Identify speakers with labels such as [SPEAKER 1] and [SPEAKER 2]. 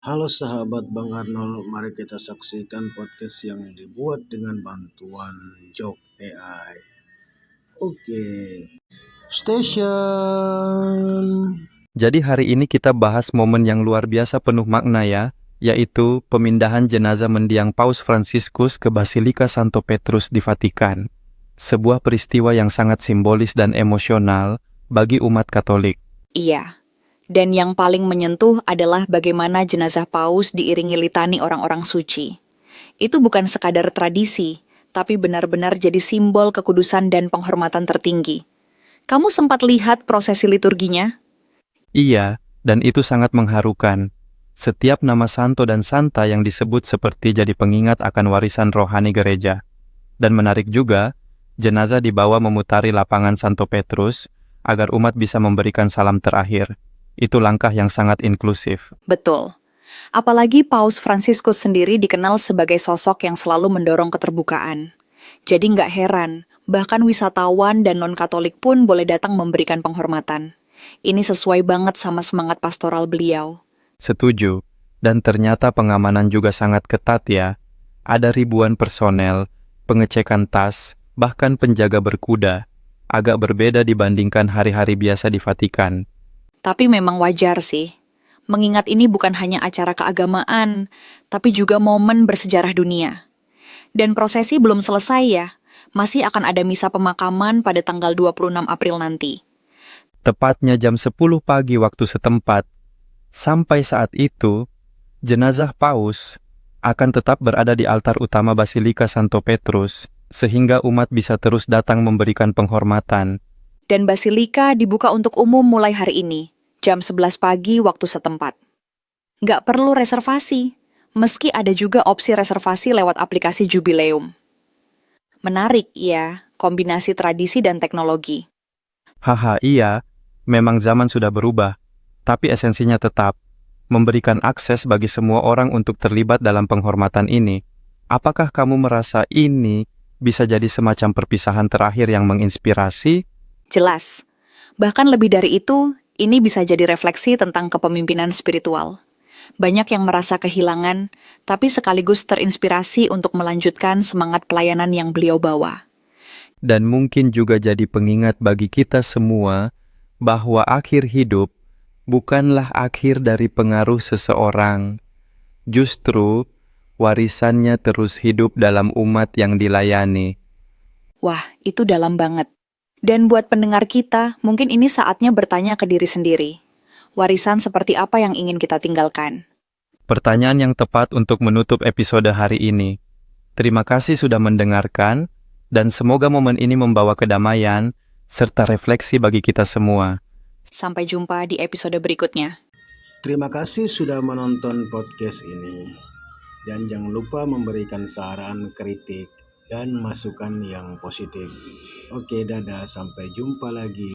[SPEAKER 1] Halo sahabat Bang Arnold, mari kita saksikan podcast yang dibuat dengan bantuan Jok AI. Oke, station.
[SPEAKER 2] Jadi hari ini kita bahas momen yang luar biasa penuh makna ya, yaitu pemindahan jenazah mendiang Paus Fransiskus ke Basilika Santo Petrus di Vatikan. Sebuah peristiwa yang sangat simbolis dan emosional bagi umat Katolik.
[SPEAKER 3] Iya, dan yang paling menyentuh adalah bagaimana jenazah paus diiringi litani orang-orang suci. Itu bukan sekadar tradisi, tapi benar-benar jadi simbol kekudusan dan penghormatan tertinggi. Kamu sempat lihat prosesi liturginya?
[SPEAKER 2] Iya, dan itu sangat mengharukan. Setiap nama santo dan santa yang disebut seperti jadi pengingat akan warisan rohani gereja. Dan menarik juga, jenazah dibawa memutari lapangan Santo Petrus agar umat bisa memberikan salam terakhir. Itu langkah yang sangat inklusif.
[SPEAKER 3] Betul. Apalagi Paus Fransiskus sendiri dikenal sebagai sosok yang selalu mendorong keterbukaan. Jadi nggak heran, bahkan wisatawan dan non-Katolik pun boleh datang memberikan penghormatan. Ini sesuai banget sama semangat pastoral beliau.
[SPEAKER 2] Setuju. Dan ternyata pengamanan juga sangat ketat ya. Ada ribuan personel, pengecekan tas, bahkan penjaga berkuda. Agak berbeda dibandingkan hari-hari biasa di Vatikan.
[SPEAKER 3] Tapi memang wajar sih. Mengingat ini bukan hanya acara keagamaan, tapi juga momen bersejarah dunia. Dan prosesi belum selesai ya. Masih akan ada misa pemakaman pada tanggal 26 April nanti.
[SPEAKER 2] Tepatnya jam 10 pagi waktu setempat. Sampai saat itu, jenazah Paus akan tetap berada di altar utama Basilika Santo Petrus, sehingga umat bisa terus datang memberikan penghormatan.
[SPEAKER 3] Dan Basilika dibuka untuk umum mulai hari ini, jam 11 pagi waktu setempat. Nggak perlu reservasi, meski ada juga opsi reservasi lewat aplikasi Jubileum. Menarik ya, kombinasi tradisi dan teknologi.
[SPEAKER 2] Haha, iya, memang zaman sudah berubah, tapi esensinya tetap memberikan akses bagi semua orang untuk terlibat dalam penghormatan ini. Apakah kamu merasa ini bisa jadi semacam perpisahan terakhir yang menginspirasi?
[SPEAKER 3] Jelas. Bahkan lebih dari itu, ini bisa jadi refleksi tentang kepemimpinan spiritual. Banyak yang merasa kehilangan, tapi sekaligus terinspirasi untuk melanjutkan semangat pelayanan yang beliau bawa.
[SPEAKER 2] Dan mungkin juga jadi pengingat bagi kita semua bahwa akhir hidup bukanlah akhir dari pengaruh seseorang. Justru, warisannya terus hidup dalam umat yang dilayani.
[SPEAKER 3] Wah, itu dalam banget. Dan buat pendengar kita, mungkin ini saatnya bertanya ke diri sendiri. Warisan seperti apa yang ingin kita tinggalkan?
[SPEAKER 2] Pertanyaan yang tepat untuk menutup episode hari ini. Terima kasih sudah mendengarkan, dan semoga momen ini membawa kedamaian serta refleksi bagi kita semua.
[SPEAKER 3] Sampai jumpa di episode berikutnya.
[SPEAKER 1] Terima kasih sudah menonton podcast ini. Dan jangan lupa memberikan saran, kritik, dan masukan yang positif. Oke, dadah, sampai jumpa lagi.